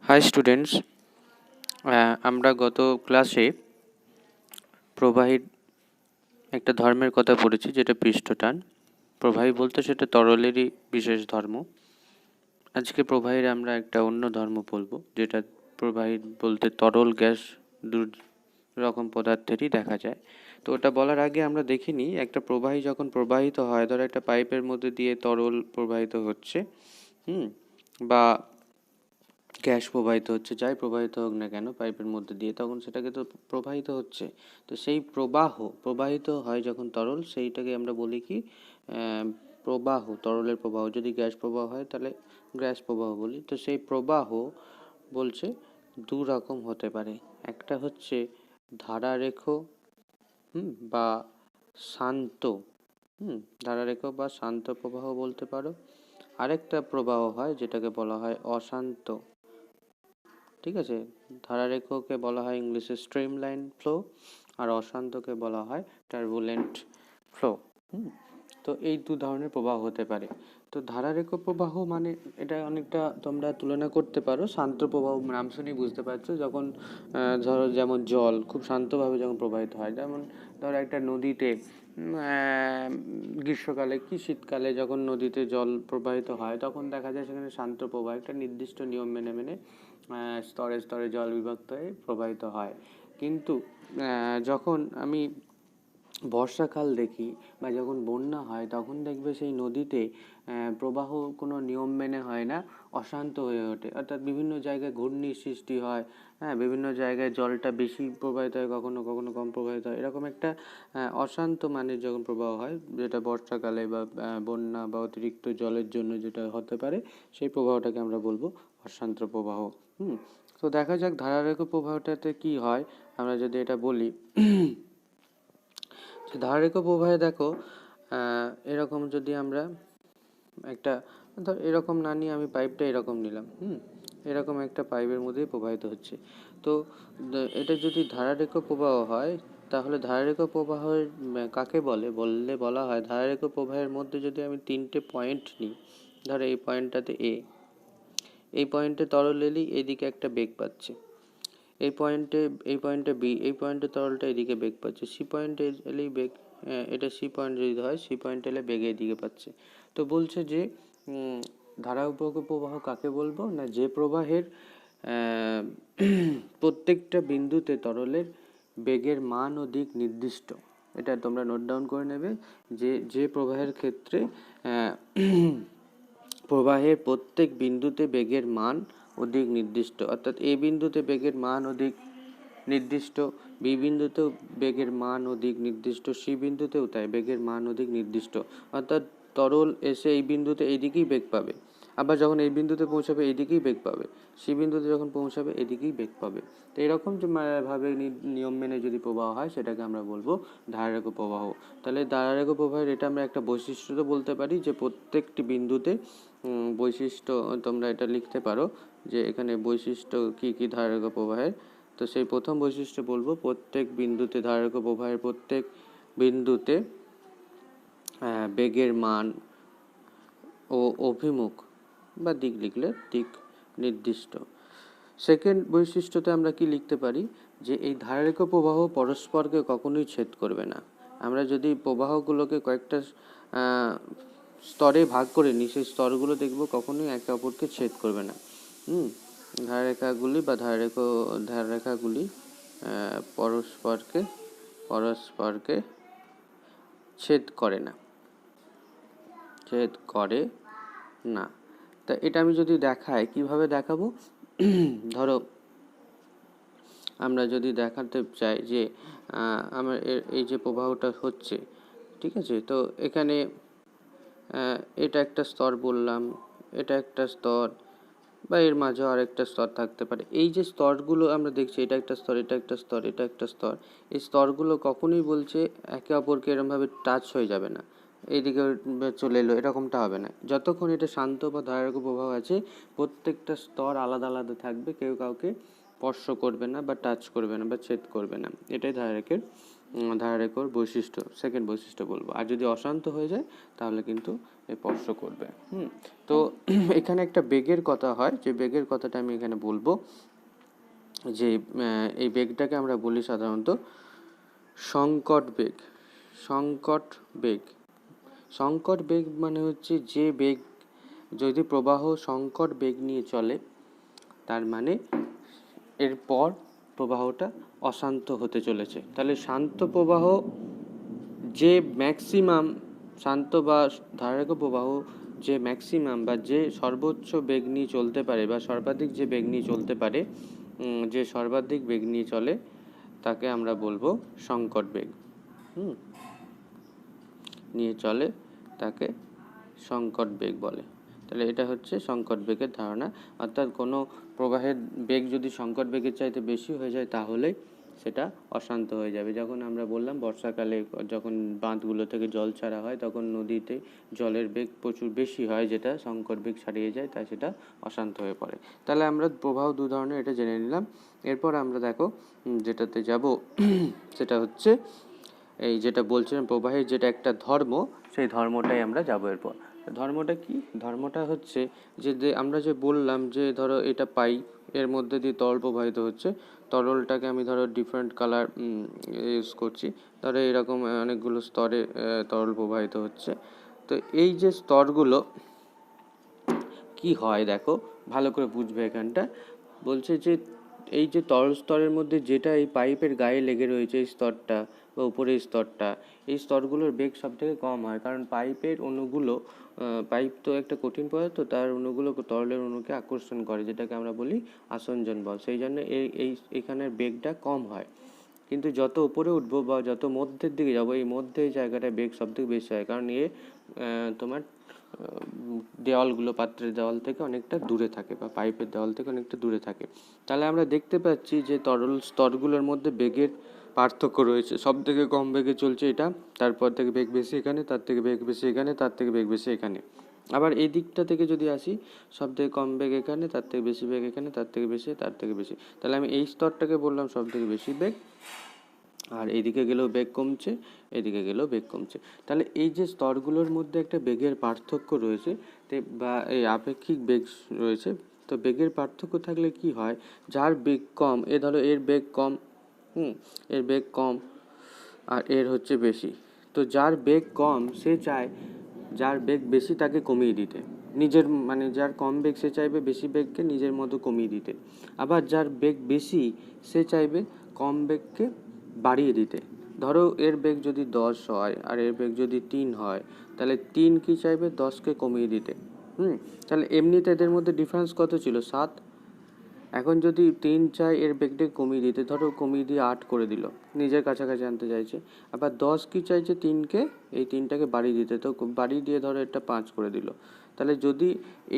High students, আমরা গত ক্লাসে প্রবাহীর একটা ধর্মের কথা পড়েছি, যেটা পৃষ্ঠটান। প্রবাহী বলতে সেটা তরলেরই বিশেষ ধর্ম। আজকে প্রবাহীর আমরা একটা অন্য ধর্ম বলবো, যেটা প্রবাহী বলতে তরল গ্যাস দু রকম পদার্থেরই দেখা যায়। তো ওটা বলার আগে আমরা দেখিনি, একটা প্রবাহী যখন প্রবাহিত হয়, ধরো একটা পাইপের মধ্যে দিয়ে তরল প্রবাহিত হচ্ছে, বা গ্যাস প্রবাহিত হচ্ছে, যাই প্রবাহিত হোক না কেন পাইপের মধ্যে দিয়ে, তখন সেটাকে তো প্রবাহিত হচ্ছে। তো সেই প্রবাহিত হয় যখন তরল, সেইটাকে আমরা বলি কি প্রবাহ, তরলের প্রবাহ। যদি গ্যাস প্রবাহ হয় তাহলে গ্যাস প্রবাহ বলি। তো সেই প্রবাহ বলছে দু রকম হতে পারে। একটা হচ্ছে ধারারেখ বা শান্ত, ধারারেখ বা শান্ত প্রবাহ বলতে পারো। আরেকটা প্রবাহ হয় যেটাকে বলা হয় অশান্ত। ঠিক আছে, ধারারেখকে বলা হয় ইংলিশে স্ট্রিম লাইন ফ্লো, আর অশান্তকে বলা হয় টার্বুলেন্ট ফ্লো। তো এই দু ধরনের প্রবাহ হতে পারে। তো ধারারেখ প্রবাহ মানে এটা অনেকটা তোমরা তুলনা করতে পারো শান্ত প্রবাহ, নাম শুনেই বুঝতে পারছো। যখন ধরো যেমন জল খুব শান্তভাবে যখন প্রবাহিত হয়, যেমন ধরো একটা নদীতে গ্রীষ্মকালে কি শীতকালে যখন নদীতে জল প্রবাহিত হয়, তখন দেখা যায় সেখানে শান্ত প্রবাহ, একটা নির্দিষ্ট নিয়ম মেনে মেনে স্তরে স্তরে জল বিভক্ত হয়ে প্রবাহিত হয়। কিন্তু যখন আমি বর্ষাকাল দেখি বা যখন বন্যা হয়, তখন দেখবে সেই নদীতে প্রবাহ কোনো নিয়ম মেনে হয় না, অশান্ত হয়ে ওঠে। অর্থাৎ বিভিন্ন জায়গায় ঘূর্ণির সৃষ্টি হয়, বিভিন্ন জায়গায় জলটা বেশি প্রবাহিত হয়, কখনো কখনো কম প্রবাহিত হয়। এরকম একটা অশান্ত মানের যখন প্রবাহ হয়, যেটা বর্ষাকালে বা বন্যা বা অতিরিক্ত জলের জন্য যেটা হতে পারে, সেই প্রবাহটাকে আমরা বলবো অশান্ত প্রবাহ। তো দেখা যাক ধারারেখ প্রবাহটাতে কি হয়। আমরা যদি এটা বলি, ধারারেখ প্রবাহে দেখো এরকম, যদি আমরা একটা ধর এরকম না নিয়ে আমি পাইপটা এরকম নিলাম, এরকম একটা পাইপের মধ্যেই প্রবাহিত হচ্ছে। তো এটা যদি ধারারেখ প্রবাহ হয়, তাহলে ধারারেখ প্রবাহের কাকে বললে বলা হয়, ধারারেখ প্রবাহের মধ্যে যদি আমি তিনটে পয়েন্ট নিই, ধরো এই পয়েন্টটাতে এই পয়েন্টে তরল এলেই এদিকে একটা বেগ পাচ্ছে, এই পয়েন্টে বি, এই পয়েন্টে তরলটা এদিকে বেগ পাচ্ছে, সি পয়েন্টে এলেই বেগ, এটা সি পয়েন্ট যদি হয়, সি পয়েন্ট এলে বেগ এদিকে পাচ্ছে। তো বলছে যে ধারারেখ প্রবাহ কাকে বলবো না, যে প্রবাহের প্রত্যেকটা বিন্দুতে তরলের বেগের মান ও দিক নির্দিষ্ট। এটা তোমরা নোট ডাউন করে নেবে, যে প্রবাহের ক্ষেত্রে প্রবাহের প্রত্যেক বিন্দুতে বেগের মান ও দিক নির্দিষ্ট। অর্থাৎ এ বিন্দুতে বেগের মান ও দিক নির্দিষ্ট, বি বিন্দুতেও বেগের মান ও দিক নির্দিষ্ট, সি বিন্দুতেও তাই বেগের মান ও দিক নির্দিষ্ট। অর্থাৎ তরল এসে এই বিন্দুতে এইদিকেই বেগ পাবে, আবার যখন এই বিন্দুতে পৌঁছাবে এইদিকেই বেগ পাবে, সি বিন্দুতে যখন পৌঁছাবে এদিকেই বেগ পাবে। তো এরকম যে ভাবে নিয়ম মেনে যদি প্রবাহ হয়, সেটাকে আমরা বলবো ধারারেখ প্রবাহ। তাহলে ধারারেখ প্রবাহের এটা আমরা একটা বৈশিষ্ট্য তো বলতে পারি, যে প্রত্যেকটি বিন্দুতে বৈশিষ্ট্য তোমরা এটা লিখতে পারো, যে এখানে বৈশিষ্ট্য কি কি ধারারেখ প্রবাহের। তো সেই প্রথম বৈশিষ্ট্য বলবো, প্রত্যেক বিন্দুতে ধারারেখ প্রবাহের প্রত্যেক বিন্দুতে বেগের মান ও অভিমুখ বা দিক লিখলে দিক নির্দিষ্ট। সেকেন্ড বৈশিষ্ট্যতে আমরা কি লিখতে পারি, যে এই ধারারেখ প্রবাহ পরস্পরকে কখনোই ছেদ করবে না। আমরা যদি প্রবাহগুলোকে কয়েকটা স্তরে ভাগ করে নিই, সেই স্তরগুলো দেখব কখনোই একে অপরকে ছেদ করবে না। ধারারেখাগুলি বা ধারারেখাগুলি পরস্পরকে ছেদ করে না। তা এটা আমি যদি দেখাই, কিভাবে দেখাবো, ধরো আমরা যদি দেখাতে চাই যে আমার এই যে প্রবাহটা হচ্ছে, ঠিক আছে, তো এখানে এটা একটা স্তর বললাম, এটা একটা স্তর, বা এর মাঝেও আরেকটা স্তর থাকতে পারে। এই যে স্তরগুলো আমরা দেখছি, এটা একটা স্তর, এটা একটা স্তর, এটা একটা স্তর, এই স্তরগুলো কখনোই বলছে একে অপরকে এরমভাবে টাচ হয়ে যাবে না, এইদিকে চলে এলো, এরকমটা হবে না। যতক্ষণ এটা শান্ত বা ধারারেখ প্রবাহ আছে, প্রত্যেকটা স্তর আলাদা আলাদা থাকবে, কেউ কাউকে স্পর্শ করবে না বা টাচ করবে না বা ছেদ করবে না। এটাই ধারারেখের ধারারেখর বৈশিষ্ট্য, সেকেন্ড বৈশিষ্ট্য বলবো। আর যদি অশান্ত হয়ে যায় তাহলে কিন্তু স্পর্শ করবে। তো এখানে একটা বেগের কথা হয়, যে বেগের কথাটা আমি এখানে বলবো, যে এই বেগটাকে আমরা বলি সাধারণত সংকট বেগ। সংকট বেগ, সংকট বেগ মানে হচ্ছে যে বেগ, যদি প্রবাহ সংকট বেগ নিয়ে চলে তার মানে এরপর প্রবাহটা অশান্ত হতে চলেছে। তাহলে শান্ত প্রবাহ যে ম্যাক্সিমাম, শান্ত বা ধারারেখ প্রবাহ যে ম্যাক্সিমাম বা যে সর্বোচ্চ বেগ নিয়ে চলতে পারে বা সর্বাধিক যে বেগ নিয়ে চলতে পারে, যে সর্বাধিক বেগ নিয়ে চলে তাকে আমরা বলবো সংকট বেগ। নিয়ে চলে তাকে সংকট বেগ বলে। তাহলে এটা হচ্ছে সংকট বেগের ধারণা। অর্থাৎ কোনো প্রবাহের বেগ যদি সংকট বেগের চাইতে বেশি হয়ে যায় তাহলেই সেটা অশান্ত হয়ে যাবে। যখন আমরা বললাম বর্ষাকালে যখন বাঁধগুলো থেকে জল ছাড়া হয় তখন নদীতে জলের বেগ প্রচুর বেশি হয়, যেটা সংকট বেগ ছাড়িয়ে যায়, তাই সেটা অশান্ত হয়ে পড়ে। তাহলে আমরা প্রবাহ দু ধরনের এটা জেনে নিলাম। এরপর আমরা দেখো যেটাতে যাব সেটা হচ্ছে এই যেটা বলছিলাম প্রবাহের যেটা একটা ধর্ম, সেই ধর্মটাই আমরা যাব এরপর। ধর্মটা কি? ধর্মটা হচ্ছে যে আমরা যে বললাম যে ধরো এটা পাই, এর মধ্যে দিয়ে তরল প্রবাহিত হচ্ছে, তরলটাকে আমি ধরো ডিফারেন্ট কালার ইউজ করছি, ধরো এরকম অনেকগুলো স্তরে তরল প্রবাহিত হচ্ছে। তো এই যে স্তরগুলো কি হয় দেখো, ভালো করে বুঝবে এখানটা। বলছে যে এই যে তরল স্তরের মধ্যে যেটা এই পাইপের গায়ে লেগে রয়েছে এই স্তরটা বা উপরের স্তরটা, এই স্তরগুলোর বেগ সব থেকে কম হয়, কারণ পাইপের অণুগুলো, পাইপ তো একটা কঠিন পদার্থ, তার অণুগুলো তরলের অণুকে আকর্ষণ করে, যেটাকে আমরা বলি আসঞ্জন বল। সেই জন্য এইখানের বেগটা কম হয়। কিন্তু যত উপরে উঠবো বা যত মধ্যের দিকে যাবো, এই মধ্যে জায়গাটায় বেগ সব থেকে বেশি হয়, কারণ তোমার দেওয়ালগুলো পাত্রের দেওয়াল থেকে অনেকটা দূরে থাকে বা পাইপের দেওয়াল থেকে অনেকটা দূরে থাকে। তাহলে আমরা দেখতে পাচ্ছি যে তরল স্তরগুলোর মধ্যে বেগের পার্থক্য রয়েছে। সব থেকে কম বেগে চলছে এটা, তারপর থেকে বেগ বেশি এখানে, তার থেকে বেগ বেশি এখানে, তার থেকে বেগ বেশি এখানে। আবার এই দিকটা থেকে যদি আসি, সব থেকে কম বেগ এখানে, তার থেকে বেশি বেগ এখানে, তার থেকে বেশি, তার থেকে বেশি। তাহলে আমি এই স্তরটাকে বললাম সব থেকে বেশি বেগ, আর এইদিকে গেলেও বেগ কমছে, এদিকে গেলেও বেগ কমছে। তাহলে এই যে স্তরগুলোর মধ্যে একটা বেগের পার্থক্য রয়েছে, বা এই আপেক্ষিক বেগ রয়েছে। তো বেগের পার্থক্য থাকলে কি হয়, যার বেগ কম, ধরো এর বেগ কম, এর বেগ কম আর এর হচ্ছে বেশি, তো যার বেগ কম সে চায় যার বেগ বেশি তাকে কমিয়ে দিতে, নিজের মানে যার কম বেগ সে চাইবে বেশি বেগকে নিজের মতো কমিয়ে দিতে। আবার যার বেগ বেশি সে চাইবে কম বেগকে বাড়িয়ে দিতে। ধরো এর বেগ যদি 10 হয় আর এর বেগ যদি 3 হয়, তাহলে 3 কি চাইবে 10কে কমিয়ে দিতে। তাহলে এমনিতে এদের মধ্যে ডিফারেন্স কত ছিল? 7। এখন যদি 3 চাই এর বেগটাকে কমিয়ে দিতে, ধরো কমিয়ে দিয়ে 8 করে দিল, নিজের কাছাকাছি আনতে চাইছে। আবার 10 কি চাইছে 3কে, এই 3টাকে বাড়িয়ে দিতে, তো বাড়িয়ে দিয়ে ধরো এটা 5 করে দিল। তাহলে যদি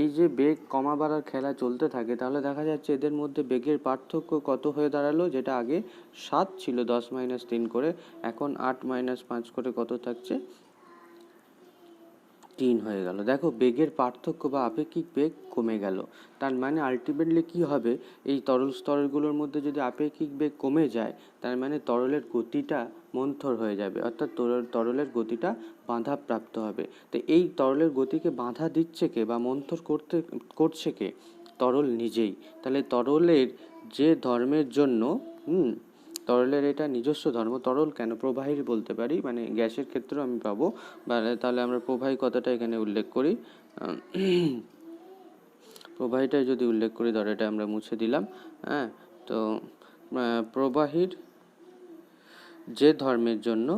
এই যে বেগ কমা বাড়ার খেলা চলতে থাকে, তাহলে দেখা যাচ্ছে এদের মধ্যে বেগের পার্থক্য কত হয়ে দাঁড়ালো, যেটা আগে 7 ছিল 10 - 3 করে, এখন 8 - 5 করে কত থাকছে, 3 হয়ে গেল। দেখো বেগের পার্থক্য বা আপেক্ষিক বেগ কমে গেল। তার মানে আলটিমেটলি কি হবে, এই তরল স্তরগুলোর মধ্যে যদি আপেক্ষিক বেগ কমে যায়, তার মানে তরলের গতিটা মন্থর হয়ে যাবে, অর্থাৎ তরলের গতিটা বাধাপ্রাপ্ত হবে। তো এই তরলের গতিকে বাধা দিচ্ছে কে বা মন্থর করছে কে? তরল নিজেই। তাহলে তরলের যে ধর্মের জন্য তরলের এটা নিজস্ব ধর্ম, তরল কেন প্রবাহীর বলতে পারি, মানে গ্যাসের ক্ষেত্রেও আমি পাবো। তাহলে আমরা প্রবাহী কথাটা এখানে উল্লেখ করি, প্রবাহীটা যদি উল্লেখ করি, ধরো এটা আমরা মুছে দিলাম। তো প্রবাহীর যে ধর্মের জন্য,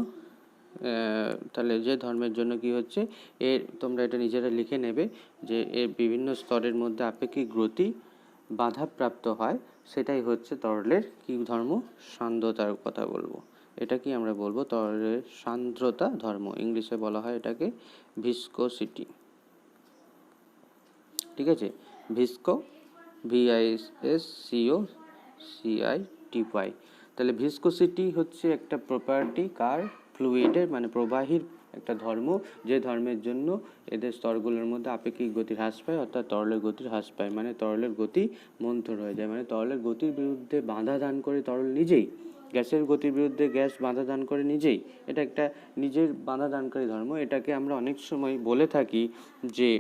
তাহলে যে ধর্মের জন্য কি হচ্ছে, তোমরা এটা নিজেরা লিখে নেবে যে এর বিভিন্ন স্তরের মধ্যে আপেক্ষিক গতি বাধাপ্রাপ্ত হয়, সেটাই হচ্ছে তরলের কি ধর্ম, সান্দ্রতার কথা বলবো। এটা কি আমরা বলবো তরলের সান্দ্রতা ধর্ম, ইংলিশে বলা হয় এটাকে ভিসকোসিটি। ঠিক আছে, ভিসকো, VISCOCITY। তাহলে ভিসকোসিটি হচ্ছে একটা প্রপার্টি কার, ফ্লুইডের, মানে প্রবাহীর একটা ধর্ম, যে ধর্মের জন্য এদের স্তরগুলোর মধ্যে আপেক্ষিক গতি হ্রাস পায়, অর্থাৎ তরলের গতি হ্রাস পায়, মানে তরলের গতি মন্থর হয়ে যায়, মানে তরলের গতির বিরুদ্ধে বাধা দান করে তরল নিজেই। গ্যাসের গতির বিরুদ্ধে গ্যাস বাধা দান করে নিজেই, এটা একটা নিজের বাধা দানকারী ধর্ম। এটাকে আমরা অনেক সময় বলে থাকি যে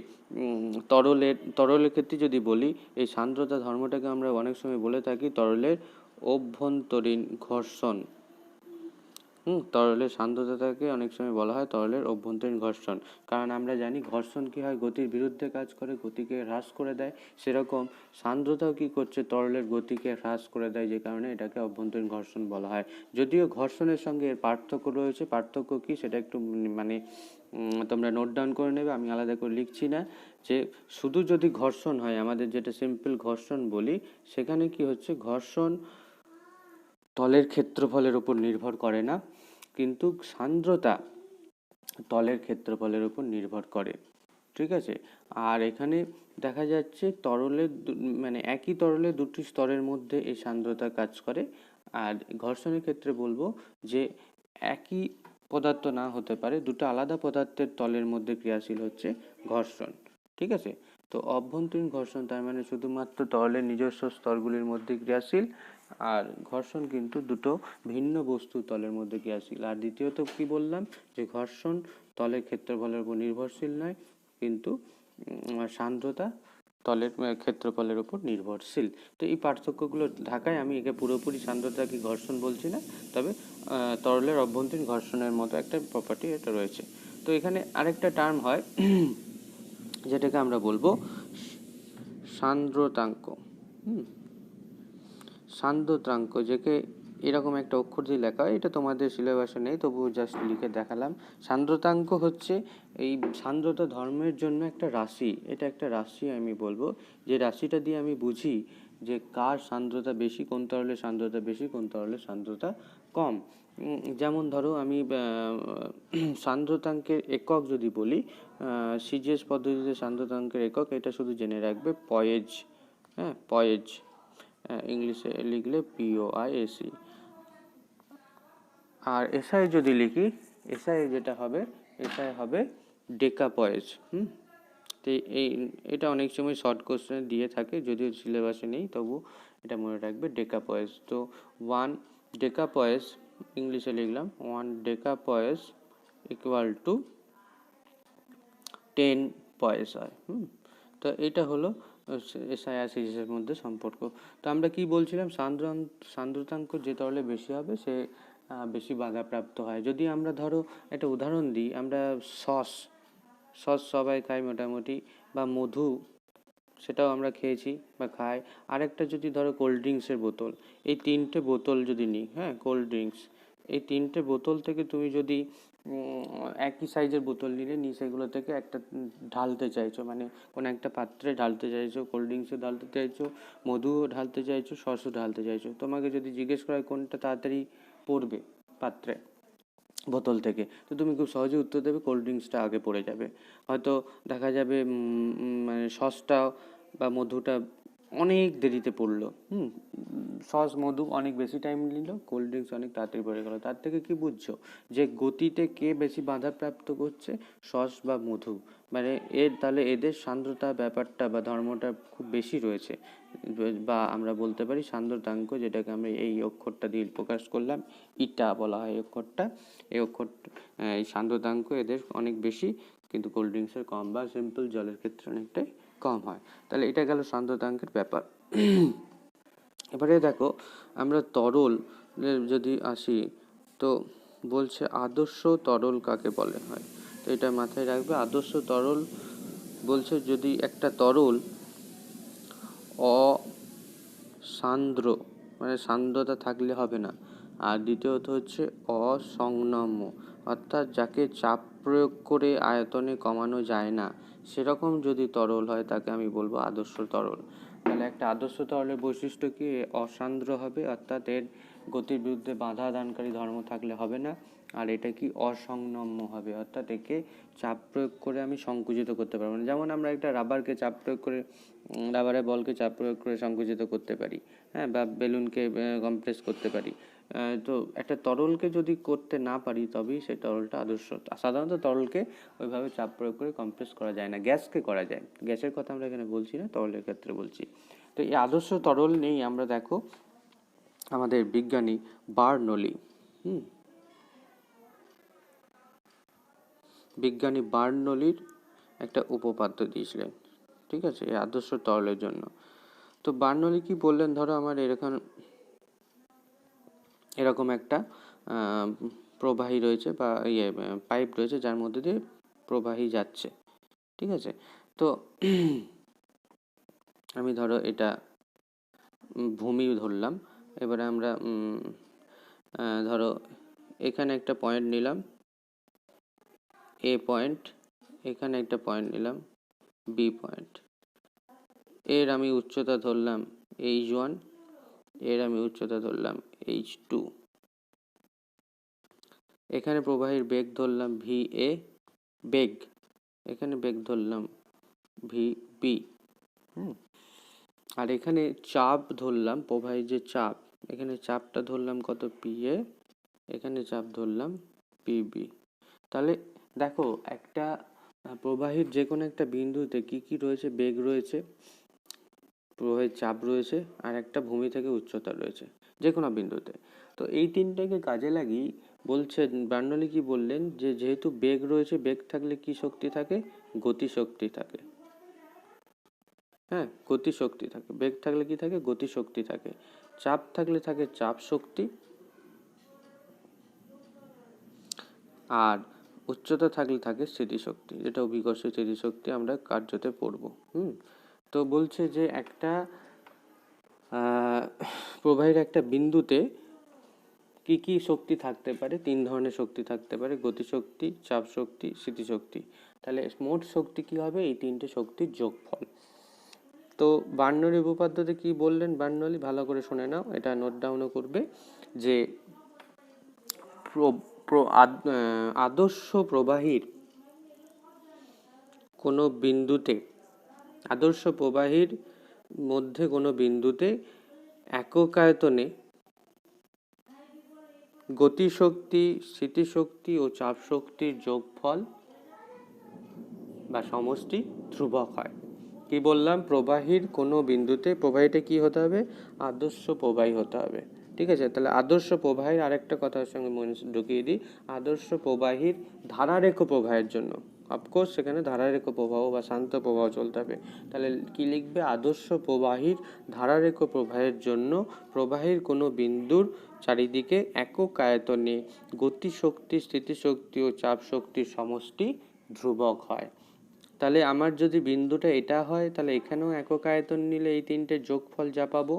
তরলের ক্ষেত্রে যদি বলি, এই সান্দ্রতা ধর্মটাকে আমরা অনেক সময় বলে থাকি তরলের অভ্যন্তরীণ ঘর্ষণ। তরলের সান্দ্রতাকে অনেক সময় বলা হয় তরলের অভ্যন্তরীণ ঘর্ষণ। কারণ আমরা জানি ঘর্ষণ কী হয়, গতির বিরুদ্ধে কাজ করে, গতিকে হ্রাস করে দেয়। সেরকম সান্দ্রতাও কী করছে, তরলের গতিকে হ্রাস করে দেয়, যে কারণে এটাকে অভ্যন্তরীণ ঘর্ষণ বলা হয়। যদিও ঘর্ষণের সঙ্গে এর পার্থক্য রয়েছে, পার্থক্য কী সেটা একটু মানে তোমরা নোট ডাউন করে নেবে, আমি আলাদা করে লিখছি না। যে শুধু যদি ঘর্ষণ হয়, আমাদের যেটা সিম্পল ঘর্ষণ বলি, সেখানে কি হচ্ছে, ঘর্ষণ তলের ক্ষেত্রফলের উপর নির্ভর করে না, কিন্তু সান্দ্রতা তলের ক্ষেত্রফলের উপর নির্ভর করে। ঠিক আছে। আর এখানে দেখা যাচ্ছে তরলের মানে একই তরলের দুটি স্তরের মধ্যে এই সান্দ্রতা কাজ করে। আর ঘর্ষণের ক্ষেত্রে বলবো যে একই পদার্থ না হতে পারে, দুটো আলাদা পদার্থের তলের মধ্যে ক্রিয়াশীল হচ্ছে ঘর্ষণ। ঠিক আছে। তো অভ্যন্তরীণ ঘর্ষণ তার মানে শুধুমাত্র তরলের নিজস্ব স্তরগুলির মধ্যে ক্রিয়াশীল, আর ঘর্ষণ কিন্তু দুটো ভিন্ন বস্তু তলের মধ্যে ক্রিয়াশীল। আর দ্বিতীয়ত কি বললাম, যে ঘর্ষণ তলের ক্ষেত্রফলের উপর নির্ভরশীল নয়, কিন্তু সান্দ্রতা তলের ক্ষেত্রফলের উপর নির্ভরশীল। তো এই পার্থক্যগুলো ঢাকায় আমি একে পুরোপুরি সান্দ্রতাকে ঘর্ষণ বলছি না, তবে তরলের অভ্যন্তরীণ ঘর্ষণের মতো একটা প্রপার্টি এটা রয়েছে। তো এখানে আরেকটা টার্ম হয় যেটাকে আমরা বলবো সান্দ্রতাঙ্ক। সান্দ্রতাঙ্ক, যেকে এরকম একটা অক্ষর দিয়ে লেখা হয়, এটা তোমাদের সিলেবাসে নেই, তবুও জাস্ট লিখে দেখালাম। সান্দ্রতাঙ্ক হচ্ছে এই সান্দ্রতা ধর্মের জন্য একটা রাশি, এটা একটা রাশি আমি বলবো, যে রাশিটা দিয়ে আমি বুঝি যে কার সান্দ্রতা বেশি, কোন তরলের সান্দ্রতা বেশি, কোন তরলের সান্দ্রতা কম। যেমন ধরো আমি সান্দ্রতাঙ্কের একক যদি বলি, সিজিএস পদ্ধতিতে সান্দ্রতাঙ্কের একক, এটা শুধু জেনে রাখবে পয়েজ। হ্যাঁ, পয়েজ, ইংলিশে লিখলে POIAC। আর এসআই যদি লিখি, এসআই যেটা হবে, এসআই হবে ডেকাপয়েজ। তো এটা অনেক সময় শর্ট কোশ্চেনে দিয়ে থাকে, যদিও সিলেবাসে নেই, তবু এটা মনে রাখবে ডেকাপয়েজ। তো 1 ডেকাপয়েজ, ইংলিশে লিখলাম 1 ডেকাপয়েজ ইকুয়াল টু 10 পয়েজ হয়। তো এটা হলো এসআই আর সিজিএসের মধ্যে সম্পর্ক। তো আমরা কি বলছিলাম, সান্দ্রতাঙ্ক যে তরলে বেশি হবে সে বেশি বাধাপ্রাপ্ত হয়। যদি আমরা ধরো একটা উদাহরণ দিই, আমরা সস সবাই খাই মোটামুটি, বা মধু, সেটাও আমরা খেয়েছি বা খাই। আরেকটা যদি ধরো কোল্ড ড্রিঙ্কসের বোতল, এই তিনটে বোতল যদি নিই, হ্যাঁ, কোল্ড ড্রিঙ্কস, এই তিনটে বোতল থেকে তুমি যদি একই সাইজের বোতল নিলে সেগুলো থেকে একটা ঢালতে চাইছো, মানে কোনো একটা পাত্রে ঢালতে চাইছো, কোল্ড ড্রিঙ্কসও ঢালতে চাইছো, মধুও ঢালতে চাইছো, সসও ঢালতে চাইছো, তোমাকে যদি জিজ্ঞেস করা হয় কোনটা তাড়াতাড়ি পড়বে পাত্রে বোতল থেকে, তো তুমি খুব সহজে উত্তর দেবে কোল্ড ড্রিঙ্কসটা আগে পড়ে যাবে। হয়তো দেখা যাবে মানে সসটা বা মধুটা অনেক দেরিতে পড়লো, সস মধু অনেক বেশি টাইম নিল, কোল্ড ড্রিঙ্কস অনেক তাড়াতাড়ি পড়ে গেলো। তার থেকে কি বুঝছো যে গতিতে কে বেশি বাধাপ্রাপ্ত করছে, সস বা মধু, মানে তাহলে এদের সান্দ্রতা ব্যাপারটা বা ধর্মটা খুব বেশি রয়েছে, বা আমরা বলতে পারি সান্দ্রতাঙ্ক, যেটাকে আমরা এই অক্ষরটা দিয়ে প্রকাশ করলাম, ইটা বলা হয় এই অক্ষরটা। এই সান্দ্রতাঙ্ক এদের অনেক বেশি, কিন্তু কোল্ড ড্রিঙ্কসের কম, বা সিম্পল জলের ক্ষেত্রে অনেকটাই কম হয়। তাহলে এটা গেল সান্দ্রতাঙ্কের ব্যাপার। এবারে দেখো, আমরা তরল যদি আসি, তো বলছে আদর্শ তরল কাকে বলে হয়, তো এটা মাথায় রাখবে। আদর্শ তরল বলছে যদি একটা তরল অসান্দ্র, মানে সান্দ্রতা থাকলে হবে না, আর দ্বিতীয়ত হচ্ছে অসংনম্য, অর্থাৎ যাকে চাপ প্রয়োগ করে আয়তনে কমানো যায় না, সেরকম যদি তরল হয় তাকে আমি বলবো আদর্শ তরল। তাহলে একটা আদর্শ তরলের বৈশিষ্ট্য কি, অসান্দ্র হবে, অর্থাৎ এর গতির বিরুদ্ধে বাধা দানকারী ধর্ম থাকলে হবে না। আর এটা কি, অসংনম্য হবে, অর্থাৎ একে চাপ প্রয়োগ করে আমি সংকুচিত করতে পারবো না। যেমন আমরা একটা রাবারকে চাপ প্রয়োগ করে, রাবারের বলকে চাপ প্রয়োগ করে সংকুচিত করতে পারি, হ্যাঁ, বা বেলুনকে কম্প্রেস করতে পারি। তো একটা তরলকে যদি করতে না পারি, তবেই সেই তরলটা আদর্শ। সাধারণত তরলকে ওইভাবে চাপ প্রয়োগ করে কম্প্রেস করা যায় না, গ্যাসকে করা যায়, গ্যাসের কথা আমরা এখানে বলছি না, তরলের ক্ষেত্রে বলছি। তো এই আদর্শ তরল নেই, আমরা দেখো আমাদের বিজ্ঞানী বার্নৌলি। বিজ্ঞানী বার্নৌলির একটা উপপাদ্য দিয়েছিলেন, ঠিক আছে, এই আদর্শ তরলের জন্য। তো বার্নৌলি কি বললেন, ধরো আমার এরকম একটা প্রবাহী রয়েছে বা পাইপ রয়েছে যার মধ্যে দিয়ে প্রবাহী যাচ্ছে, ঠিক আছে। তো আমি ধরো এটা ভূমি ধরলাম। এবারে আমরা ধরো এখানে একটা পয়েন্ট নিলাম এ পয়েন্ট, এখানে একটা পয়েন্ট নিলাম বি পয়েন্ট। এর আমি উচ্চতা ধরলাম h1, এর আমি উচ্চতা ধরলাম h2। এখানে প্রবাহীর বেগ ধরলাম va বেগ, এখানে বেগ ধরলাম vb। আর এখানে চাপ ধরলাম, প্রবাহীর যে চাপ, এখানে চাপটা ধরলাম কত pa, এখানে চাপ ধরলাম pb। তাহলে দেখো একটা প্রবাহীর যে কোনো একটা বিন্দুতে কি কি রয়েছে, বেগ রয়েছে, প্রবাহের চাপ রয়েছে, আর একটা ভূমি থেকে উচ্চতা রয়েছে যে কোনো বিন্দুতে। তো এই তিনটাকে কাজে লাগিয়ে বলছেন বার্নৌলি কি বললেন, যে যেহেতু বেগ রয়েছে, বেগ থাকলে কি শক্তি থাকে, গতিশক্তি থাকে। হ্যাঁ, গতিশক্তি থাকে। বেগ থাকলে কি থাকে, গতিশক্তি থাকে। চাপ থাকলে থাকে চাপ শক্তি, আর উচ্চতা থাকলে থাকে স্থিতিশক্তি, যেটা অভিকর্ষ স্থিতিশক্তি আমরা কার্যতে পড়বো। তো বলছে যে একটা প্রবাহের একটা বিন্দুতে কি কি শক্তি থাকতে পারে, 3 ধরনের শক্তি থাকতে পারে, গতিশক্তি, চাপ শক্তি, স্থিতিশক্তি। তাহলে মোট শক্তি কি হবে, এই তিনটে শক্তির যোগফল। তো বার্নৌলি উপপাদ্যতে কি বললেন বার্নৌলি, ভালো করে শুনে নাও, এটা নোট ডাউনও করবে, যে আদর্শ প্রবাহীর কোনো বিন্দুতে, আদর্শ প্রবাহীর মধ্যে কোনো বিন্দুতে একক আয়তনে গতিশক্তি, স্থিতিশক্তি ও চাপ শক্তির যোগফল বা সমষ্টি ধ্রুবক হয়। কি বললাম, প্রবাহীর কোনো বিন্দুতে প্রবাহীটা কি হতে হবে, আদর্শ প্রবাহী হতে হবে, ঠিক আছে। তাহলে আদর্শ প্রবাহীর আরেকটা কথার সঙ্গে মনে ঢুকিয়ে দিই, আদর্শ প্রবাহীর ধারারেখ প্রবাহের জন্য, অফকোর্স সেখানে ধারারেখ প্রবাহ বা শান্ত প্রবাহ চলতে হবে। তাহলে কি লিখবে, আদর্শ প্রবাহীর ধারারেখ প্রবাহের জন্য প্রবাহীর কোনো বিন্দুর চারিদিকে একক আয়তনে গতিশক্তি, স্থিতিশক্তি ও চাপ শক্তির সমষ্টি ধ্রুবক হয়। তাহলে আমার যদি বিন্দুটা এটা হয়, তাহলে এখানেও একক আয়তন নিলে এই তিনটে যোগফল যা পাবো।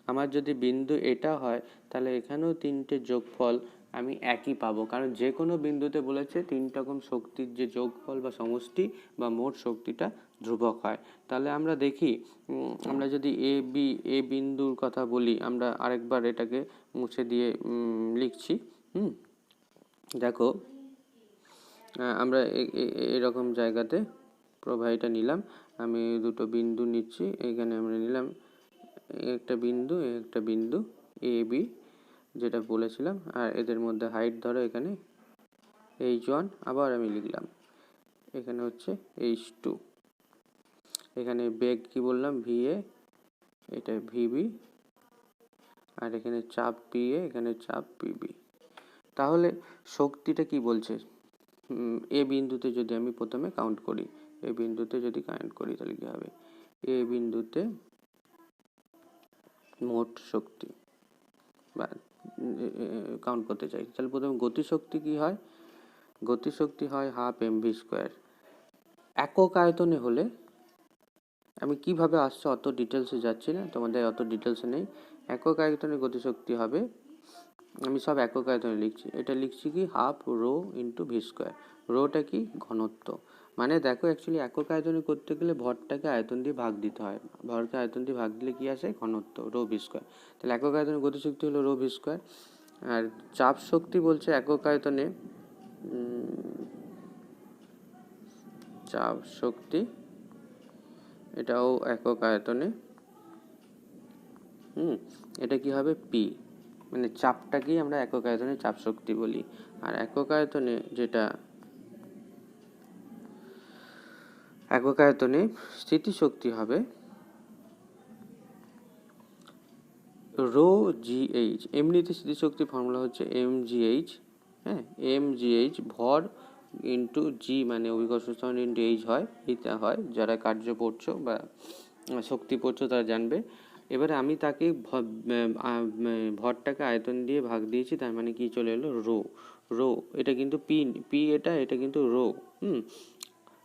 আমার যদি বিন্দু এটা হয়, তাহলে এখানেও তিনটে যোগফল আমি একই পাবো, কারণ যে কোনো বিন্দুতে বলেছে 3 রকম শক্তির যে যোগফল বা সমষ্টি বা মোট শক্তিটা ধ্রুবক হয়। তাহলে আমরা দেখি, আমরা যদি এ বিন্দুর কথা বলি, আমরা আরেকবার এটাকে মুছে দিয়ে লিখছি। দেখো আমরা এরকম জায়গাতে প্রবাহীটা নিলাম, আমি দুটো বিন্দু নিচ্ছি, এখানে আমরা নিলাম একটা বিন্দু এ বি যেটা বলেছিলাম, আর এদের মধ্যে হাইট ধরো এখানে h1, আবার আমি লিখলাম এখানে হচ্ছে h2। এখানে বেগ কি বললাম va, এটা vb, আর এখানে চাপ pa, এখানে চাপ pb। তাহলে শক্তিটা কি বলছে, এ বিন্দুতে যদি আমি প্রথমে কাউন্ট করি, এই বিন্দুতে যদি কাউন্ট করি, তাহলে কি হবে, এ বিন্দুতে মোট শক্তি বা কাউন্ট করতে চাই, তাহলে প্রথমে গতিশক্তি কি হয়, গতিশক্তি হয় ½ mv²। একক আয়তনে হলে, আমি কিভাবে আসছে অত ডিটেলসে যাচ্ছি না, তোমাদের অত ডিটেলসে নেই। একক আয়তনে গতিশক্তি হবে, আমি সব একক আয়তনে লিখছি, এটা লিখছি কি ½ ρ × v²। রোটা কি, ঘনত্ব। মানে দেখো অ্যাকচুয়ালি একক আয়তনে করতে গেলে ভরটাকে আয়তন দিয়ে ভাগ দিতে হয়, ভরকে আয়তন দিয়ে ভাগ দিলে কি আসে, ঘনত্ব ρ v²। তাহলে একক আয়তনে গতিশক্তি হলো ρ v²। আর চাপ শক্তি বলছে একক আয়তনে চাপ শক্তি, এটাও একক আয়তনে, এটা কি হবে পি, মানে চাপটাকেই আমরা একক আয়তনে চাপ শক্তি বলি। আর একক আয়তনে যেটা একক আয়তনে স্থিতিশক্তি হবে রো জিএইচ, এমনিতে স্থিতিশক্তি ফর্মুলা হচ্ছে mgh, হ্যাঁ, mgh ভর ইন্টু জি মানে অভিকর্ষ স্থান ইন্টু এইচ হয়, এইটা হয়, যারা কার্য পড়ছো বা শক্তি পড়ছো তারা জানবে। এবারে আমি তাকে ভরটাকে আয়তন দিয়ে ভাগ দিয়েছি, তার মানে কি চলে এলো রো। রো এটা কিন্তু পি, পি এটা কিন্তু রো।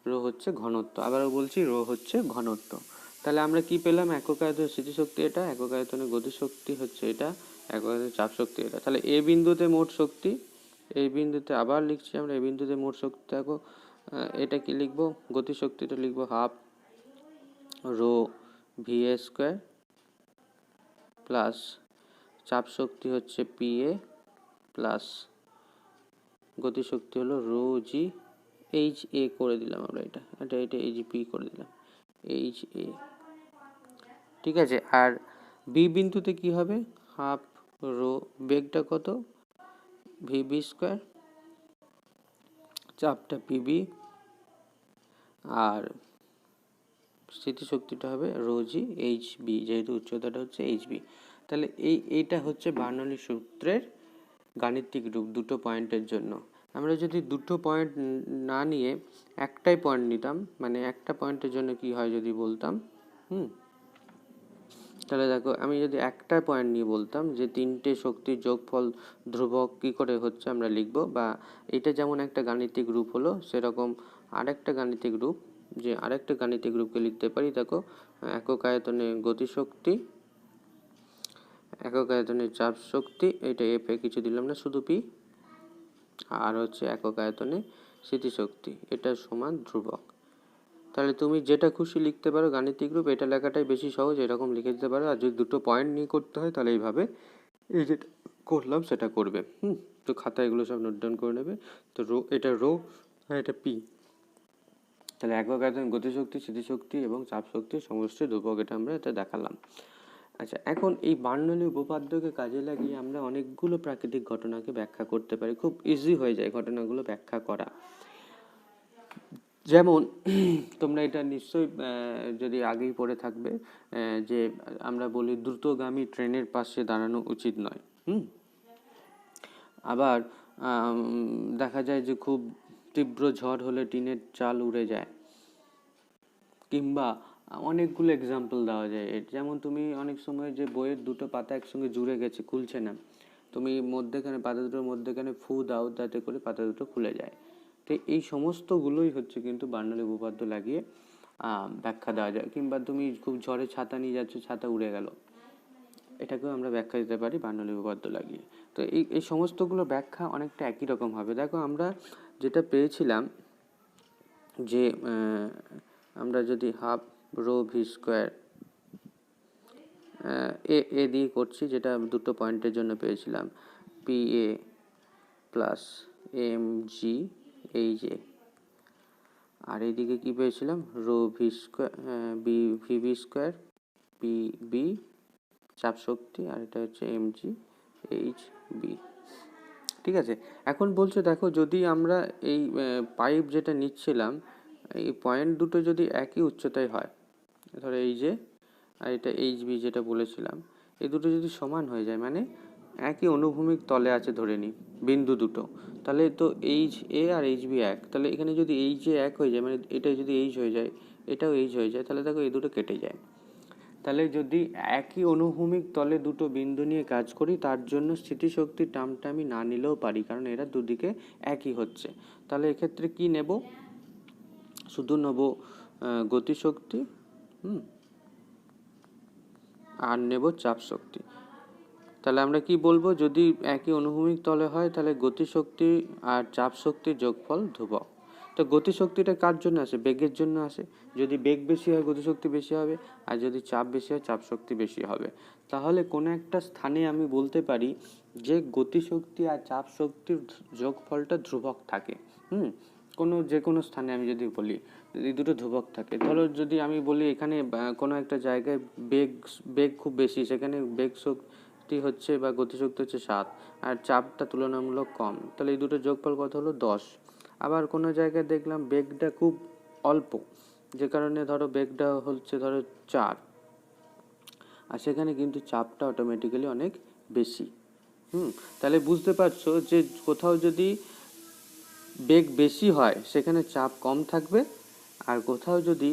রো হচ্ছে ঘনত্ব, আবারও বলছি রো হচ্ছে ঘনত্ব। তাহলে আমরা কি পেলাম, একক আয়তনের স্থিতিশক্তি এটা, একক আয়তনের গতিশক্তি হচ্ছে এটা, একক আয়তনের চাপ শক্তি এটা। তাহলে এ বিন্দুতে মোট শক্তি, এই বিন্দুতে আবার লিখছি আমরা, এই বিন্দুতে মোট শক্তি দেখো, এটা কি লিখবো, গতিশক্তিটা লিখবো half rho v a square plus চাপ শক্তি হচ্ছে পি এ প্লাস গতিশক্তি হলো রো জি এইচ এ করে দিলাম আমরা, এটা এটা এটা এইচ পি করে দিলাম, এইচ এ। ঠিক আছে, আর বি বিন্দুতে কি হবে, হাফ রো, বেগটা কত ভি বি স্কোয়ার, চাপটা পিবি, আর স্থিতিশক্তিটা হবে রো জি এইচ বি, যেহেতু উচ্চতাটা হচ্ছে এইচ বি। তাহলে এইটা হচ্ছে বার্নৌলির সূত্রের গাণিতিক রূপ দুটো পয়েন্টের জন্য। আমরা যদি দুটো পয়েন্ট না নিয়ে একটাই পয়েন্ট নিতাম, মানে একটা পয়েন্টের জন্য কি হয় যদি বলতাম, তাহলে দেখো আমি যদি একটা পয়েন্ট নিয়ে বলতাম যে তিনটে শক্তির যোগফল ধ্রুবক কি করে হচ্ছে আমরা লিখব, বা এটা যেমন একটা গাণিতিক রূপ হলো, সেরকম আরেকটা গাণিতিক রূপ, যে আরেকটা গাণিতিক রূপকে লিখতে পারি দেখো, একক আয়তনে গতিশক্তি, একক আয়তনে চাপ শক্তি, এটা এফ এ কিছু দিলাম না, শুধু পি, আর হচ্ছে একক আয়তনে স্থিতিশক্তি, এটা সমান ধ্রুবক। তাহলে তুমি যেটা খুশি লিখতে পারো গাণিতিক রূপ, এটা লেখাটাই বেশি সহজ, এরকম লিখে দিতে পারো। আর যদি দুটো পয়েন্ট নিয়ে করতে হয় তাহলে এইভাবে, এই যেটা করলাম সেটা করবে। তো খাতায় এগুলো সব নোট ডাউন করে নেবে। তো রো, এটা রো আর এটা পি। তাহলে একক আয়তন গতিশক্তি, স্থিতিশক্তি এবং চাপ শক্তির সমষ্টি ধ্রুবক, এটা আমরা এটা দেখালাম। আচ্ছা, এখন এই বার্নৌলি উপপাদ্যকে কাজে লাগিয়ে আমরা অনেকগুলো প্রাকৃতিক ঘটনাকে ব্যাখ্যা করতে পারি, খুব ইজি হয়ে যায় ঘটনাগুলো ব্যাখ্যা করা। যেমন তোমরা এটা নিশ্চয়ই যদি আগেই পড়ে থাকবে, যে আমরা বলি দ্রুতগামী ট্রেনের পাশে দাঁড়ানো উচিত নয়। আবার দেখা যায় যে খুব তীব্র ঝড় হলে টিনের চাল উড়ে যায়, কিংবা অনেকগুলো এক্সাম্পল দেওয়া যায়। যেমন তুমি অনেক সময় যে বইয়ের দুটো পাতা একসঙ্গে জুড়ে গেছে, খুলছে না, তুমি মধ্যেখানে পাতা দুটোর মধ্যেখানে ফু দাও, যাতে করে পাতা দুটো খুলে যায়। তো এই সমস্তগুলোই হচ্ছে কিন্তু বার্নৌলি উপপাদ্য লাগিয়ে ব্যাখ্যা দেওয়া যায়। কিংবা তুমি খুব ঝড়ে ছাতা নিয়ে যাচ্ছ, ছাতা উড়ে গেল, এটাকেও আমরা ব্যাখ্যা দিতে পারি বার্নৌলি উপপাদ্য লাগিয়ে। তো এই সমস্তগুলো ব্যাখ্যা অনেকটা একই রকম হবে। দেখো আমরা যেটা পেয়েছিলাম যে আমরা যদি half rho V square A দিয়ে করছি, যেটা দুটো পয়েন্টের জন্য পেয়েছিলাম, P A plus M G H A, আর এইদিকে কি পেয়েছিলাম, rho V square V V square P B চাপ শক্তি, আর এটা হচ্ছে এম জি এইচ বি। ঠিক আছে, এখন বলছো দেখো যদি আমরা এই পাইপ যেটা নিচ্ছিলাম, এই পয়েন্ট দুটো যদি একই উচ্চতায় হয়, ধরো এই যে, আর এটা এইচ বি যেটা বলেছিলাম, এই দুটো যদি সমান হয়ে যায়, মানে একই অনুভূমিক তলে আছে ধরে নিই বিন্দু দুটো, তাহলে তো এইচ এ আর এইচ বি এক, তাহলে এখানে যদি এইচ এ এক হয়ে যায়, মানে এটা যদি এইচ হয়ে যায়, এটাও এইচ হয়ে যায়, তাহলে দেখো এই দুটো কেটে যায়। তাহলে যদি একই অনুভূমিক তলে দুটো বিন্দু নিয়ে কাজ করি, তার জন্য স্থিতিশক্তির টার্মটা আমি না নিলেও পারি, কারণ এরা দুদিকে একই হচ্ছে। তাহলে এক্ষেত্রে কি নেব, শুধু নেব গতিশক্তি, আর নেব চাপ শক্তি। তাহলে আমরা কি বলবো, যদি একই অনুভূমিক তলে হয় তাহলে গতিশক্তি আর চাপ শক্তির যোগফল ধ্রুবক। তো গতিশক্তিটা কার জন্য আসে, বেগের জন্য আসে। যদি বেগ বেশি হয় গতিশক্তি বেশি হবে, আর যদি চাপ বেশি হয় চাপ শক্তি বেশি হবে। তাহলে কোনো একটা স্থানে আমি বলতে পারি যে গতিশক্তি আর চাপ শক্তির যোগফলটা ধ্রুবক থাকে। যে কোনো স্থানে আমি যদি বলি এই দুটো ধ্রুবক থাকে। ধরো যদি আমি বলি এখানে কোনো একটা জায়গায় বেগ খুব বেশি, সেখানে বেগ শক্তি হচ্ছে বা গতিশক্তি হচ্ছে 7, আর চাপটা তুলনামূলক কম, তাহলে এই দুটো যোগফল কত হলো 10। আবার কোনো জায়গায় দেখলাম বেগটা খুব অল্প, যে কারণে ধরো বেগটা হচ্ছে ধরো 4, আর সেখানে কিন্তু চাপটা অটোমেটিক্যালি অনেক বেশি। তাহলে বুঝতে পারছো যে কোথাও যদি বেগ বেশি হয় সেখানে চাপ কম থাকবে, আর কোথাও যদি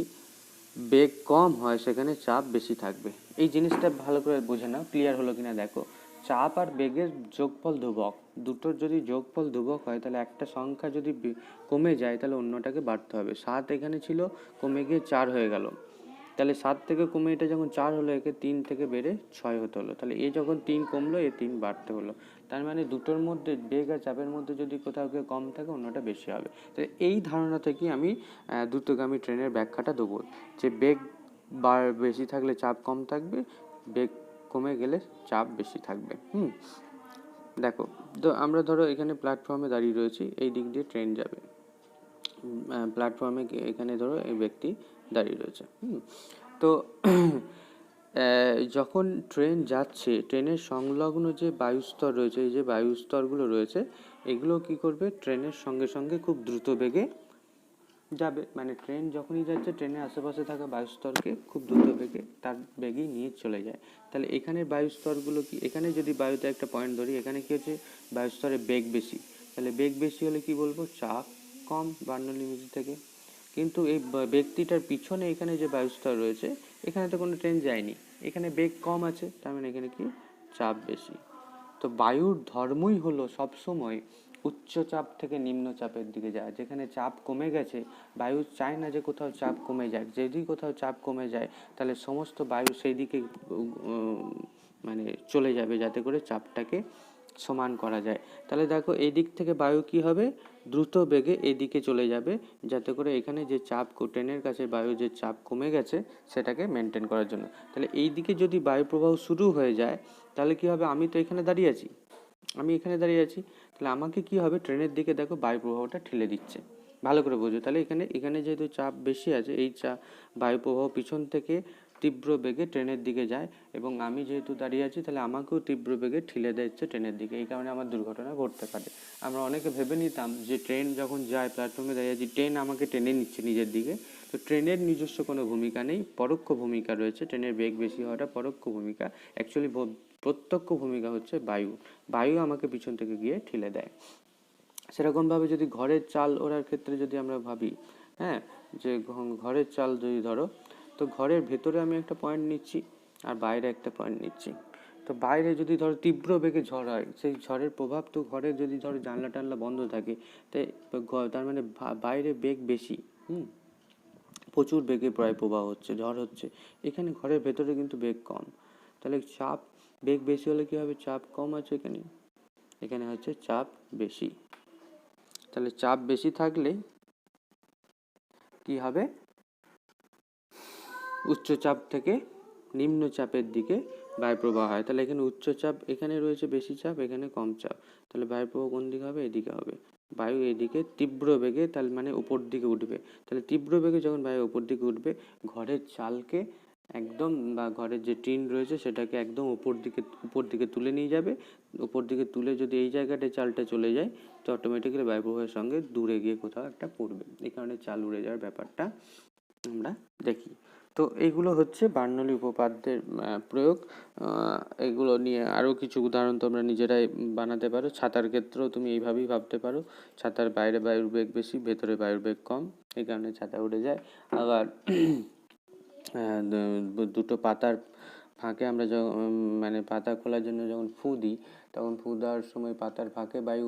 বেগ কম হয় সেখানে চাপ বেশি থাকবে। এই জিনিসটা ভালো করে বুঝে নাও, ক্লিয়ার হলো কিনা দেখো। চাপ আর বেগের যোগফল ধ্রুবক, দুটোর যদি যোগফল ধ্রুবক হয় তাহলে একটা সংখ্যা যদি কমে যায় তাহলে অন্যটাকে বাড়তে হবে। 7 এখানে ছিল, কমে গিয়ে 4 হয়ে গেল, তাহলে 7 থেকে কমে এটা যখন 4 হলো, একে 3 থেকে বেড়ে 6 হতে হলো, তাহলে এ যখন 3 কমলো এ 3 বাড়তে হলো। তার মানে দুটোর মধ্যে বেগ আর চাপের মধ্যে যদি কোথাও কেউ কম থাকে অন্যটা বেশি হবে। তো এই ধারণা থেকে আমি দ্রুতগামী ট্রেনের ব্যাখ্যাটা দেবো, যে বেগ বেশি থাকলে চাপ কম থাকবে, বেগ কমে গেলে চাপ বেশি থাকবে। দেখো, তো আমরা ধরো এখানে প্ল্যাটফর্মে দাঁড়িয়ে রয়েছি, এই দিক দিয়ে ট্রেন যাবে, প্ল্যাটফর্মে এখানে ধরো এই ব্যক্তি দাঁড়িয়ে রয়েছে। তো যখন ট্রেন যাচ্ছে, ট্রেনের সংলগ্ন যে বায়ুস্তর রয়েছে, এই যে বায়ুস্তরগুলো রয়েছে, এগুলো কি করবে, ট্রেনের সঙ্গে সঙ্গে খুব দ্রুত বেগে যাবে। মানে ট্রেন যখনই যাচ্ছে ট্রেনের আশেপাশে থাকা বায়ুস্তরকে খুব দ্রুত বেগে তার বেগেই নিয়ে চলে যায়। তাহলে এখানে বায়ুস্তরগুলো কি, এখানে যদি বায়ুতে একটা পয়েন্ট ধরি, এখানে কি হচ্ছে, বায়ুস্তরে বেগ বেশি, তাহলে বেগ বেশি হলে কি বলবো, চাপ কম বার্নৌলি থেকে। কিন্তু এই ব্যক্তিটার পিছনে এখানে যে বায়ুস্তর রয়েছে, এখানে তো কোনো ট্রেন যায়নি, এখানে বেগ কম আছে, তার মানে এখানে কি, চাপ বেশি। তো বায়ুর ধর্মই হলো সবসময় উচ্চ চাপ থেকে নিম্ন চাপের দিকে যায়। যেখানে চাপ কমে গেছে, বায়ু চায় না যে কোথাও চাপ কমে যায়। যদি কোথাও চাপ কমে যায় তাহলে সমস্ত বায়ু সেই দিকে মানে চলে যাবে, যাতে করে চাপটাকে সমান করা যায়। তাহলে দেখো এই দিক থেকে বায়ু কি হবে, দ্রুত বেগে এদিকে চলে যাবে, যাতে করে এখানে যে চাপ, ট্রেনের কাছে বায়ু যে চাপ কমে গেছে সেটাকে মেনটেন করার জন্য। তাহলে এই দিকে যদি বায়ু প্রবাহ শুরু হয়ে যায় তাহলে কি হবে, আমি তো এখানে দাঁড়িয়ে আছি, তাহলে আমাকে কি হবে, ট্রেনের দিকে দেখো বায়ু প্রবাহটা ঠেলে দিচ্ছে। ভালো করে বোঝো, তাহলে এখানে যেহেতু চাপ বেশি আছে, এই বায়ু প্রবাহ পিছন থেকে তীব্র বেগে ট্রেনের দিকে যায়, এবং আমি যেহেতু দাঁড়িয়ে আছি তাহলে আমাকেও তীব্র বেগে ঠেলে দিচ্ছে ট্রেনের দিকে। এই কারণে আমার দুর্ঘটনা ঘটতে পারে। আমরা অনেকে ভেবে নিতাম যে ট্রেন যখন যায়, প্ল্যাটফর্মে দাঁড়িয়ে আছি, ট্রেন আমাকে টেনে নিচ্ছে নিজের দিকে। তো ট্রেনের নিজস্ব কোনো ভূমিকা নেই, পরোক্ষ ভূমিকা রয়েছে। ট্রেনের বেগ বেশি হওয়াটা পরোক্ষ ভূমিকা। অ্যাকচুয়ালি প্রত্যক্ষ ভূমিকা হচ্ছে বায়ু আমাকে পিছন থেকে গিয়ে ঠেলে দেয়। সেরকমভাবে যদি ঘরের চাল ওড়ার ক্ষেত্রে যদি আমরা ভাবি, যে ঘরের চাল যদি ধরো, তো ঘরের ভেতরে আমি একটা পয়েন্ট নিচ্ছি আর বাইরে একটা পয়েন্ট নিচ্ছি। তো বাইরে যদি ধরো তীব্র বেগে ঝড় হয়, সেই ঝড়ের প্রভাব তো ঘরে যদি ধরো জানলা টানলা বন্ধ থাকে, তার মানে বাইরে বেগ বেশি, প্রচুর বেগে প্রায় প্রবাহ হচ্ছে, ঝড় হচ্ছে। এখানে ঘরের ভেতরে কিন্তু বেগ কম, তাহলে চাপ, বেগ বেশি হলে কি হবে, চাপ কম আছে, এখানে হচ্ছে চাপ বেশি। তাহলে চাপ বেশি থাকলে কি হবে, উচ্চচাপ থেকে নিম্ন চাপের দিকে বায়ুপ্রবাহ হয়। তাহলে এখানে উচ্চচাপ, এখানে রয়েছে বেশি চাপ, এখানে কম চাপ, তাহলে বায়ুপ্রবাহ কোন দিকে হবে, এদিকে হবে। বায়ু এদিকে তীব্র বেগে, তাহলে মানে উপর দিকে উঠবে। তাহলে তীব্র বেগে যখন বায়ু উপর দিকে উঠবে, ঘরের চালকে একদম, বা ঘরের যে টিন রয়েছে সেটাকে একদম উপর দিকে তুলে নিয়ে যাবে। উপর দিকে তুলে যদি এই জায়গাটায় চালটা চলে যায়, তো অটোমেটিক্যালি বায়ুপ্রবাহের সঙ্গে দূরে গিয়ে কোথাও একটা পড়বে। এই কারণে চাল উড়ে যাওয়ার ব্যাপারটা আমরা দেখি। তো এইগুলো হচ্ছে বার্নৌলি উপপাদ্যের প্রয়োগ। এগুলো নিয়ে আরও কিছু উদাহরণ তোমরা নিজেরাই বানাতে পারো। ছাতার ক্ষেত্রেও তুমি এইভাবেই ভাবতে পারো, ছাতার বাইরে বায়ুর বেগ বেশি, ভেতরে বায়ুর বেগ কম, এই কারণে ছাতা উড়ে যায়। আবার দুটো পাতার ফাঁকে আমরা যখন, মানে পাতা খোলার জন্য যখন ফু দিই, তখন ফু দেওয়ার সময় পাতার ফাঁকে বায়ু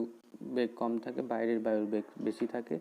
বেগ কম থাকে, বাইরের বায়ুর বেগ বেশি থাকে,